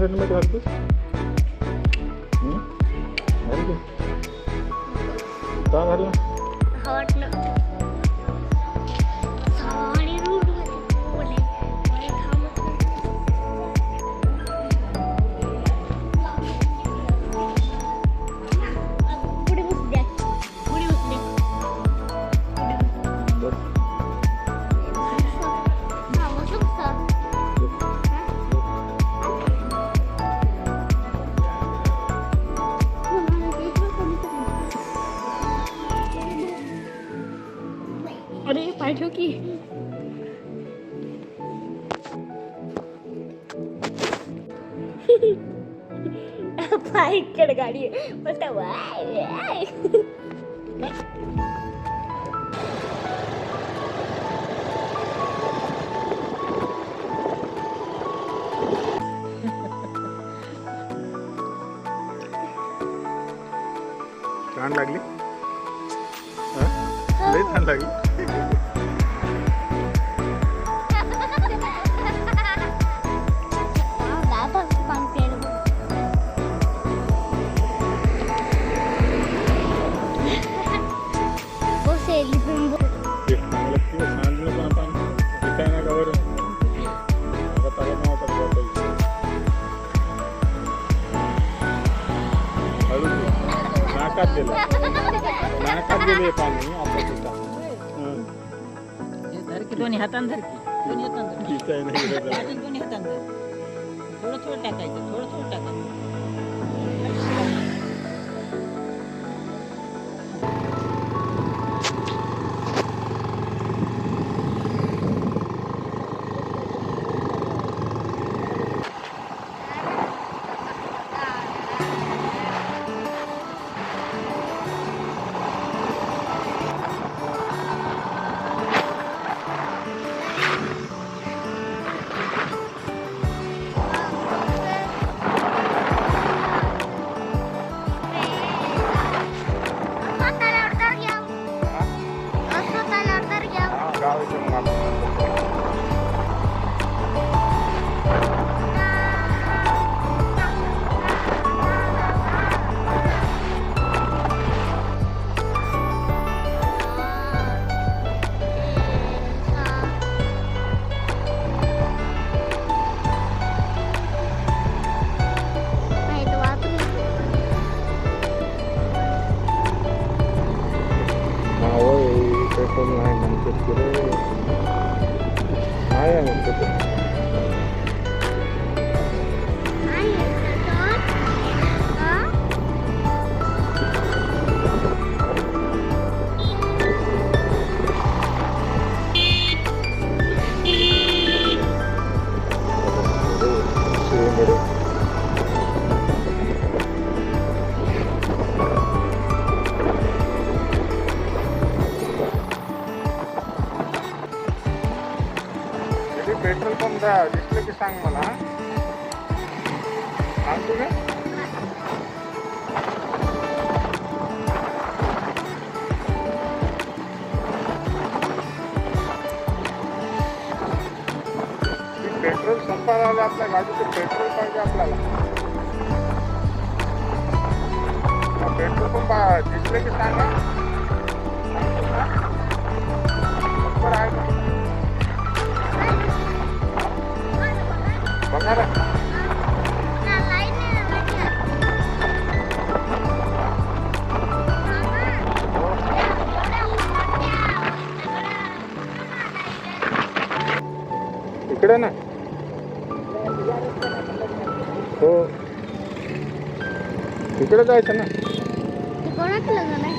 Helmet घालतोस? का घालला? अरे पाय ठेव की. पाय इकडे गाडी मस्त वाय. छान लागली? लय छान लागली. दोन्ही हाताने धर की. दोन्ही हाताने धर. दोन्ही हाताने धर. थोडं थोडं टाकायचं. थोडं थोडं टाकायचं. पेट्रोल पंप दिसलं की सांग मला. सांगतो का? पेट्रोल संपायला आलं. आपल्या गाडीचं पेट्रोल पाहिजे आपल्याला. पेट्रोल पंप दिसलं की सांगा. बरं आहे का? बघा ना. इकडे ना हो इकडे जायचं ना. ते कोणाचं लग्न आहे?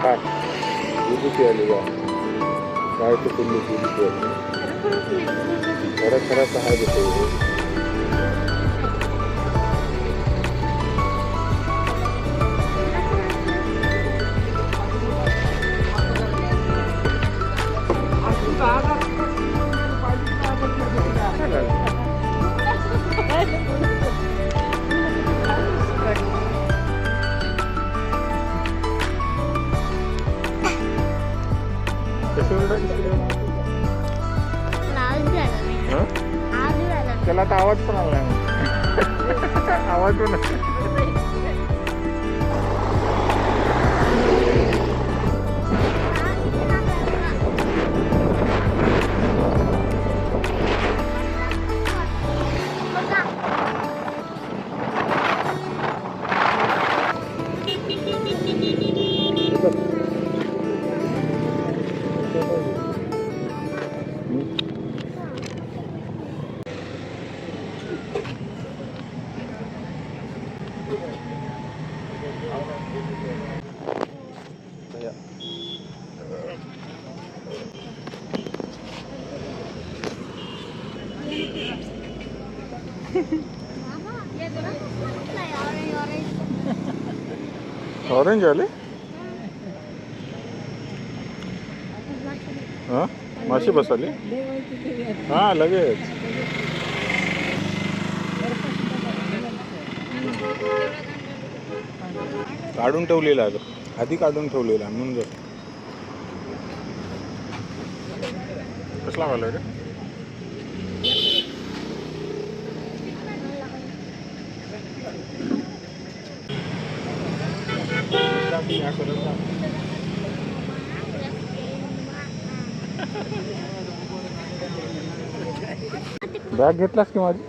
काय दुधीची आली का काय ते पिल्ली दुधीची आली खरं खरं सहा देतो. त्याला आता आवाज पण आला नाही. आवाज पण ऑरेंज आले. हां माशी बसली हां लगेच काढून ठेवलेला आधी काढून ठेवलेला म्हणून जर कसला वाला रे. बॅग घेतलास की माझी.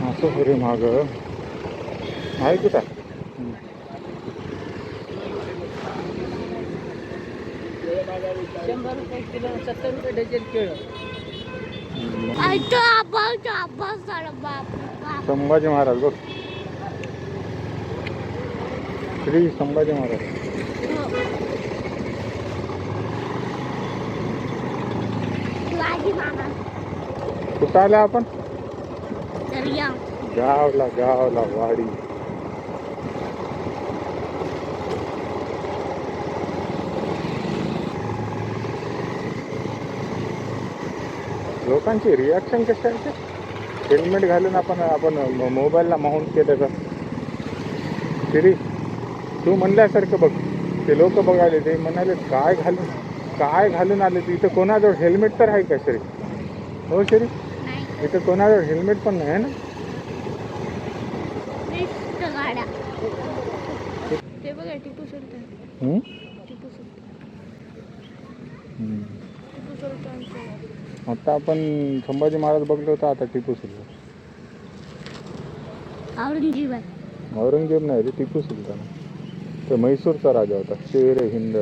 असं अरे माग आहे की काय. ₹100 किलो 70 रुपये डझन केळं. संभाजी महाराज बघ श्री संभाजी महाराज. कुठं आलं आपण. गावला वाडी. लोकांची रिॲक्शन कशी आहे. हेल्मेट घालून आपण मोबाईलला माउंट केलं का. तरी तू म्हणल्यासारखं बघ ते लोक बघायले ते म्हणाले काय घालून आले. इथं कोणाजवळ हेल्मेट तर आहे का शरी. हो शरी इथं कोणाजवळ हेल्मेट पण नाही आहे ना. ते बघा टिपू सुलतान. आता आपण संभाजी महाराज बघलो होता. आता टिपू सुलतान. औरंगजेब नाही रे टिपू सुलतान. तो म्हैसूरचा राजा होता. शेर हिंद.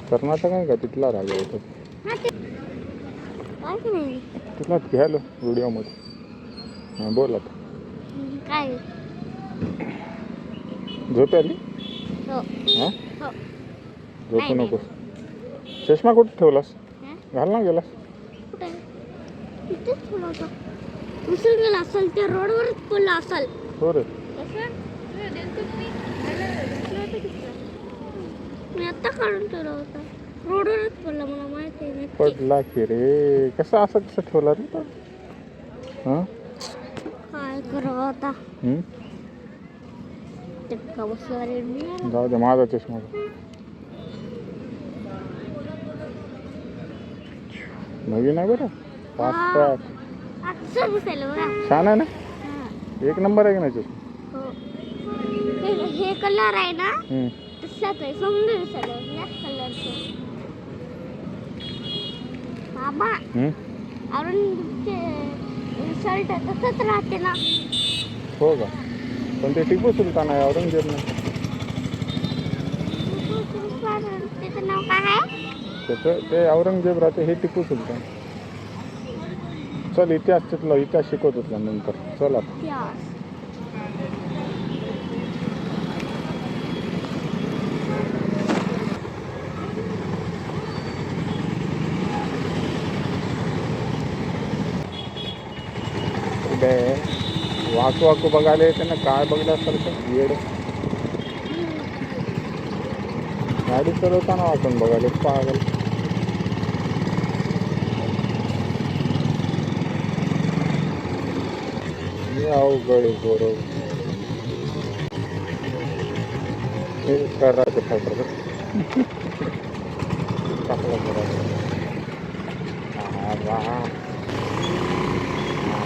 कर्नाटक आहे का तिथला राजा होता. तिथलाच घ्यालो व्हिडिओमध्ये. हां बोल आता. काय झोप आली. हां झोपू नकोस. चष्मा कुठे ठेवलास. घाल ना गेलास. विसरून गेला असेल. त्या रोडवरच पडला असेल. हो रे मी आता काढून ठेवला होता. रोडवरच पडला मला माहिती आहे नक्की. पडला की रे. कसं ठेवला रे तो? हां काय करावं आता हं? चक्का बसला रे मी. जाऊ दे माझा चष्मा. नवीन आहे बरं. Fast track. असं दिसायला बघा. छान आहे ना. हा. एक नंबर आहे की नाही चष्मा. हो. हे कलर आहे ना हं. तसाच आहे. सुंदर दिसायला ब्लॅक कलरचं. बाबा हं? अरुणचे शर्ट तसंच राहते ना. हो का. पण ते टिपू सुलतान आहे औरंगजेब नाही. त्याचं नाव काय आहे? त्याचं ते औरंगजेब राहते हे टिपू सुलतान. चल इतिहास तिथला इतिहास शिकवत होता नंतर. चल आता. इतिहास. वाकू वाकू बघायला येते ना. काय बघल्यासारखं येड. गाडी चालवताना वाकून बघायला पागल. अवघड गोरव हे करायचं फायदा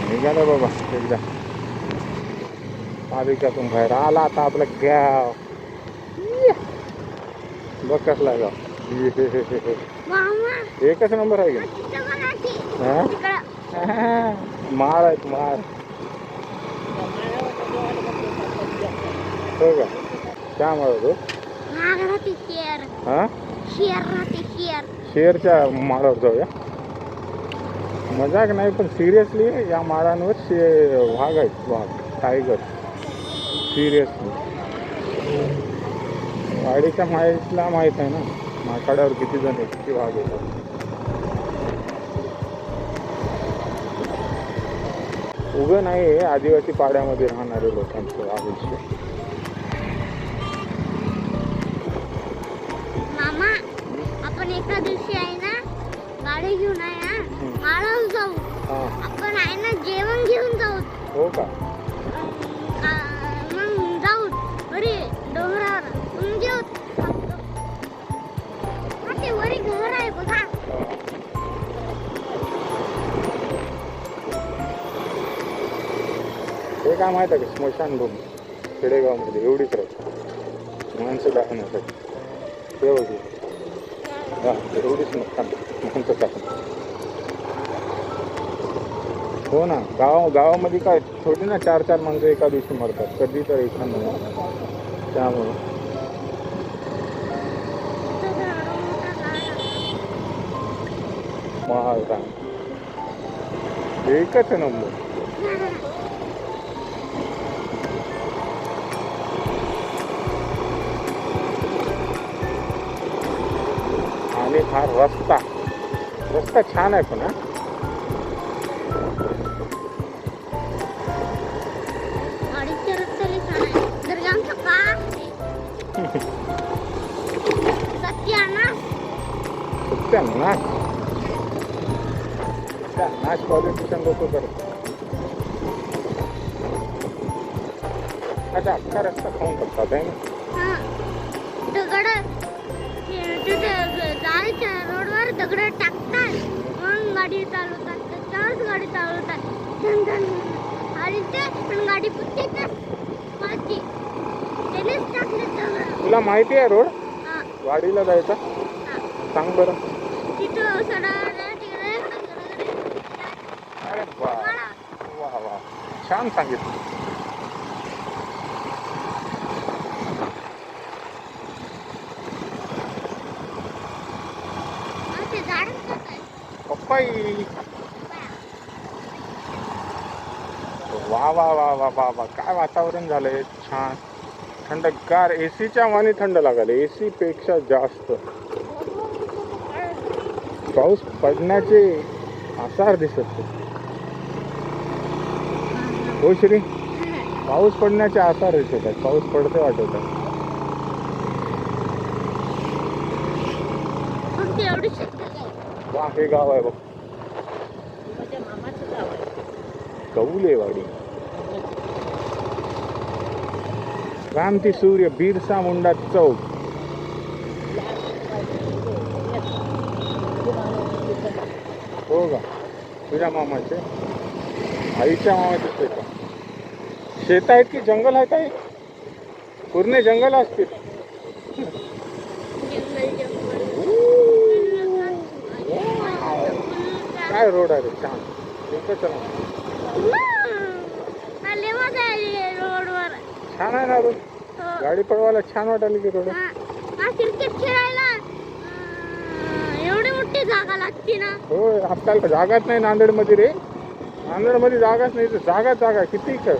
निघालं बाबा एकदा पालिकातून बाहेर आला. आता आपलं गाव बघ कसला गाव. मामा एकच नंबर आहे की तिथं बघा की. हा? तिकडं माळ आहेत माळ. हो का. क्या माळ तो. नाग राहते शेर. हा शेर राहते शेर. शेरच्या माळावर जाऊया. मजाक नाही पण सिरियसली या माळांवर वाघ आहेत. वाघ टायगर. सिरियसली वाडीच्या माळीला माहीत आहे ना माकाड्यावर किती जण आहेत किती वाघ येतात. उगं नाही हे आदिवासी पाड्यामध्ये राहणारे लोकांचं आयुष्य. मामा आपण एका दिवशी आहे ना गाडी घेऊन आहे ना माळावर जाऊ. हां आपण आहे ना जेवण घेऊन जाऊ. हो का. मग जाऊ वरी डोंगरावर मग जेऊ. ते वरी घर आहे बघा. हे काय माहिती आहे का स्मशानभूमी खेडेगावमध्ये एवढीच राहते माणसं दाखवण्यासाठी. ते बघू हां एवढीच माणसं टाकून. हो ना. गावामध्ये काय छोटी ना 4-4 माणसं एका दिवशी मरतात कधी तर एखादं. त्यामुळं महाराज एकच नंबर. आणि हा रस्ता छान आहे पण. गाडीच्या रस्त्याला छान आहे. दर्गांचं का सत्यानाश पॉलिटिशियन लोक करतात. अच्छा अख्खा रस्ता खाऊन टाकतात आहे ना. दगड तिथे गाडीच्या रोडवर दगड टाकतात मग गाडी चालवतात. त्याच्यावरच गाडी चालवतात. आणि ते पण गाडी पुढची त्यानेच टाकले दगड. तुला माहिती आहे रोड हा, वाडीला जायचा. हा. सांग बरं. तिथं सडा तिकडे अरे वा वा वा छान सांगितलं. ते झाड पप्पाई वा वा वा वा वा वा काय वातावरण झालंय छान थंडगार. एसीच्या वाणी थंड लागायला. एसी पेक्षा जास्त पाऊस पडण्याचे आसार दिसत. हो श्री पाऊस पडण्याचे आसार दिसत आहेत. पाऊस पडते वाटत आहे. फक्त एवढी शेतात आहे. वा हे गाव आहे बघ, माझ्या मामाचं गाव आहे. कौलेवाडी. क्रांती सूर्य बिरसा मुंडा चौक. हो का, तुझ्या मामाचे, आईच्या मामाचे शेत आहे. शेत आहेत की जंगल आहे काय? पूर्ण जंगल असतील. काय रोड आहे रे, छान. एकच ना. आले मजा आली रोडवर. छान आहे ना रोड. गाडी पळवायला छान वाटायला की रोड. क्रिकेट खेळायला एवढी मोठी जागा लागते ना. हो, आपल्याला जागाच नाही नांदेडमध्ये रे. नांदेडमध्ये जागाच नाही, तर जागा किती कर.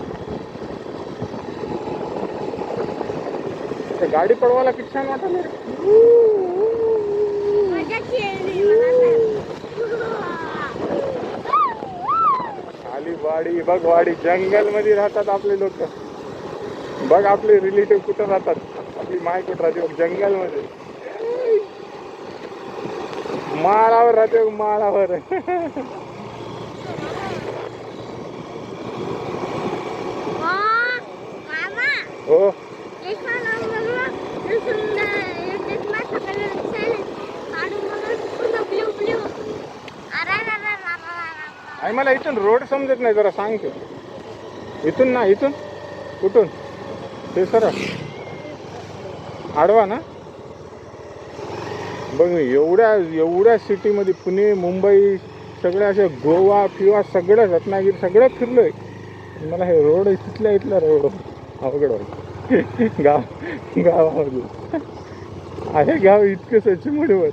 गाडी पळवायला किती छान वाटायला रे. मजाची आहे मला. खाली वाडी बघ, वाडी जंगल मध्ये राहतात आपले लोक. बघ आपले रिलेटिव्ह कुठं राहतात, आपली माय कुठं राहते बघ, जंगल मध्ये. माळावर राहते बघ, माळावर. मामा हो, एक मला सुंदर एक माझा कलर दिसायला काढून मला पूर्ण ब्ल्यू ब्ल्यू. अरे आई मला इथून रोड समजत नाही, जरा सांग ते. इथून ना, इथून कुठून ते सर आडवा ना. बघ एवढ्या सिटीमध्ये पुणे मुंबई सगळ्या अशा गोवा फिवा सगळं रत्नागिरी सगळं फिरलोय. मला हे रोड इथला रोड अवघड वाटतं. गावामध्ये आहे गाव इतकं सचिमडीवर.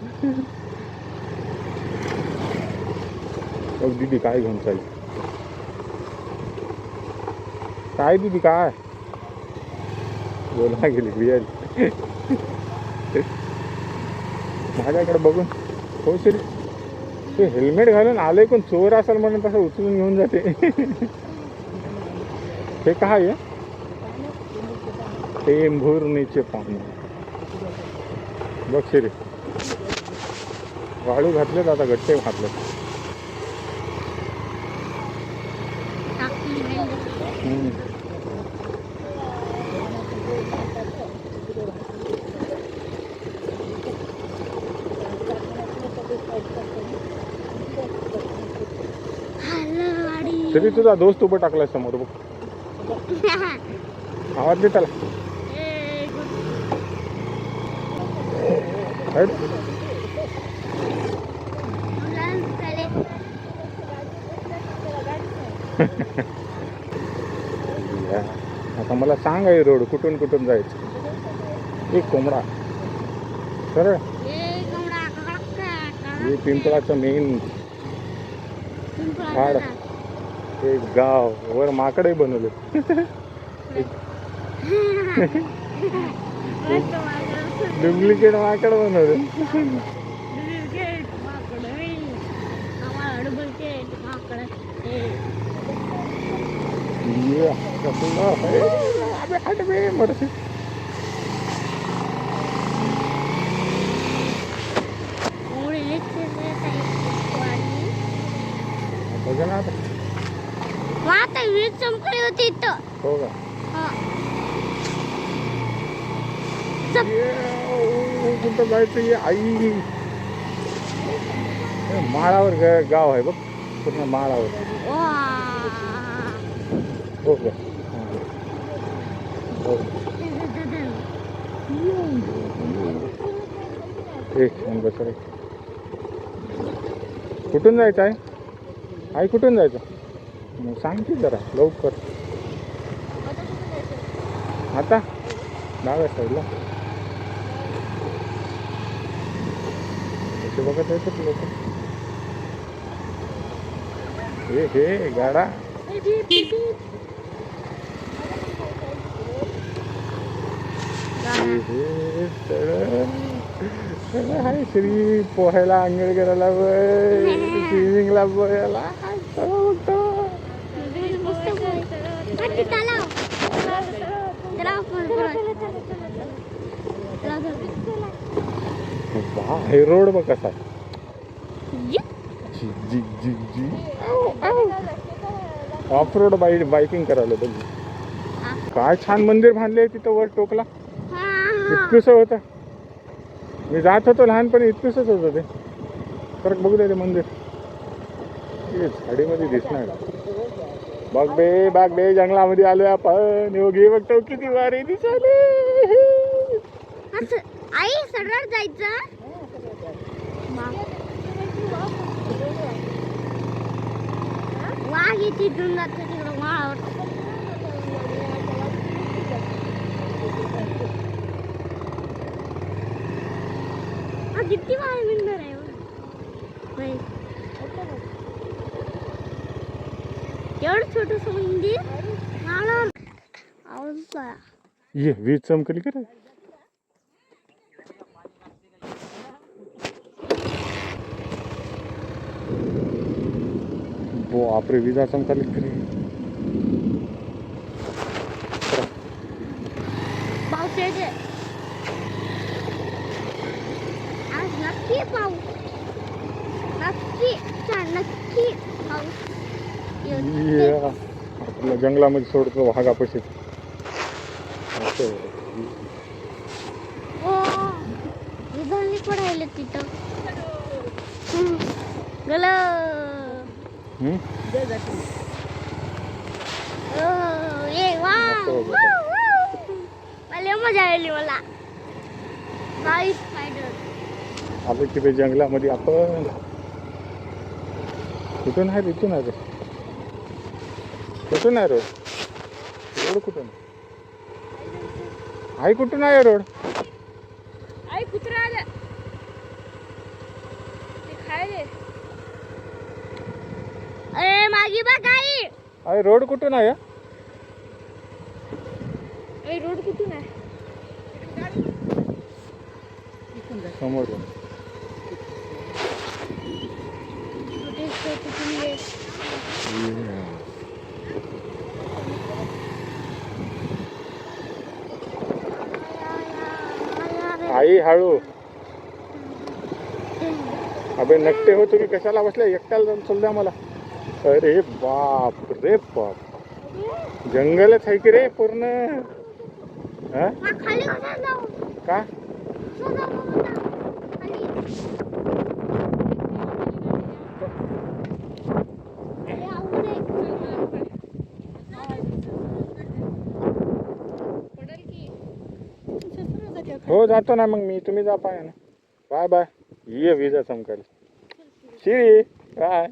दीदी काय घेऊन चालली? काय दीदी काय बोला गेली बियाली माझ्याकडे बघून. हो सर, ते हेल्मेट घालून आलंय, कोण चोर असेल म्हणून तसं उचलून घेऊन जाते. हे काय आहे? टेंभुर्णीचे पाणी. बघ शिरे, वाळू घातलेत, आता गट्टे घातले. तरी तुझा दोस्त उभं टाकलाय समोर बघ. आवाज दे त्याला. आता मला सांग आहे रोड कुठून कुठून जायचं. एक कोंबडा सरळ. हे पिंपळाचं मेन झाड. एक गाव वर माकडे बनवले. डुप्लिकेट माकड बनवले. बघा ना आता वीज चमकली होती इथं. हो का. कुठं जायचं आई? माळावर गाव आहे बघ, पूर्ण माळावर. हो का. एक नंबर. कुठून जायचं आहे आई? कुठून जायचं मग सांग की जरा लवकर. आता डाव्या साईडला बघत येतात लोक. हे गाडा हाय श्री पोहायला, आंघोळ करायला, स्विमिंगला पोहायला. वा हे रोड बघ कसा आहे. जी. जी जी जी जी ऑफ रोड बाईकिंग करायला बघ. काय छान मंदिर बांधले तिथं वर टोकला. हा. इतकंसं होतं. मी जात होतो लहानपणी इतकंसंच होतं ते. परत बघू दे ते मंदिर. ते झाडीमध्ये दिसणार. बघ बे जंगलामध्ये आलोय आपण. योगी बघतो किती वारे दिसले. असं आई सरळ जायचं. वाघ येते तिथून जाते तिकडं वाघ. हा किती वाघ मिळणार आहे बाई. एवढं छोटस मंदिर मला आवडलं. ये वीज चमकली का रे. बापरे विजा चमकाली का रे. पावसाचे आज नक्की पाऊस. नक्की पाऊस. आपल्या जंगलामध्ये सोडतो वाघापाशी. विधानली पडायला तिथं गल. मला मजा आली. मला स्पायडर आलो की जंगलामध्ये आपण. कुठून आहे इथून आहे. कुठून आहे रोड कुठून आहे. कुठून आहे रोड. आई कुत्रा आलं ते खायले. अरे मागी बघ आई. अरे रोड कुठून आहे. अरे रोड कुठून आहे. समोर आई हळू. अबे नकटे हो तुम्ही कशाला बसले. एकट्याला जाऊन चल द्या मला. अरे बाप रे बाप. जंगलच आहे की रे पूर्ण. हा खाली कसा जाऊ. का हो जातो ना मग मी. तुम्ही जा पाय ना. Bye bye. ये विजा चमकाल. शिरी बाय.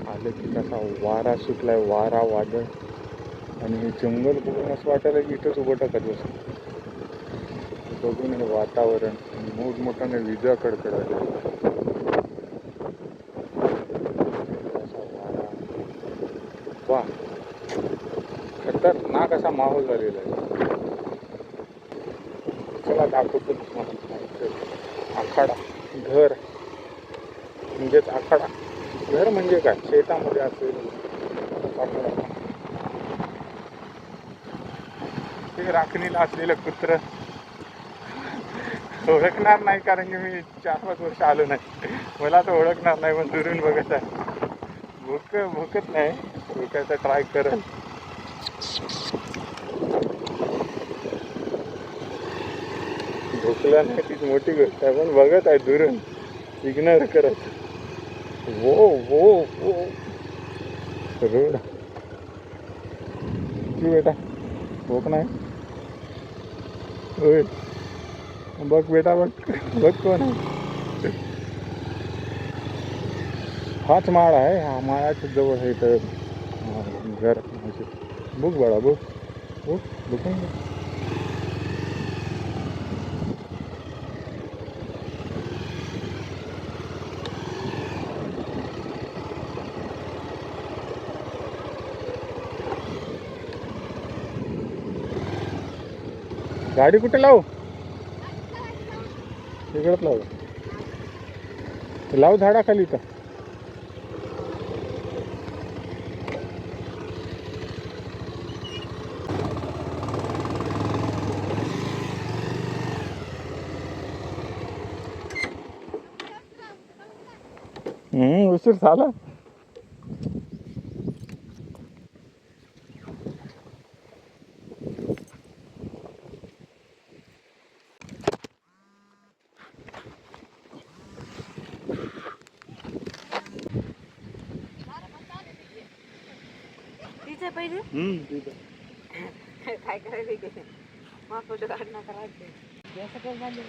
आलं की कसा वारा सुटलाय. वारा वादळ आणि हे जंगल बघून असं वाटायला की इथंच उभं टाकत बसं. बघून हे वातावरण मोठमोठ्याने विजा कडकडायला. वा खतरनाक असा माहोल झालेला आहे. चला दाखवतो आखाडा. घर म्हणजेच आखाडा. घर म्हणजे काय शेतामध्ये असेल. ते राखणीला असलेलं कुत्र ओळखणार नाही कारण की मी 4-5 वर्ष आलो नाही. मला तर ओळखणार नाही पण दुरून बघत आहे. भुकत नाही. भुकायचा ट्राय करेल. भुकला नाही तीच मोठी गोष्ट आहे. पण बघत आहे दुरून. इग्नोर करत. वो वो वो रोड की बेटा भूक नाही. होय बघ बेटा बघ. बघ कोण आहे. हाच माळ आहे. हा माळाच्या जवळ आहे तर घर. बघ बाळा बघ. बघ बघून गाडी कुठे लावू? इकडंच लावू. लावू झाडाखाली तर. उशीर झाला. तिचं पहिले काय करायचं मग फोटो काढणार करायचं असं काय झालं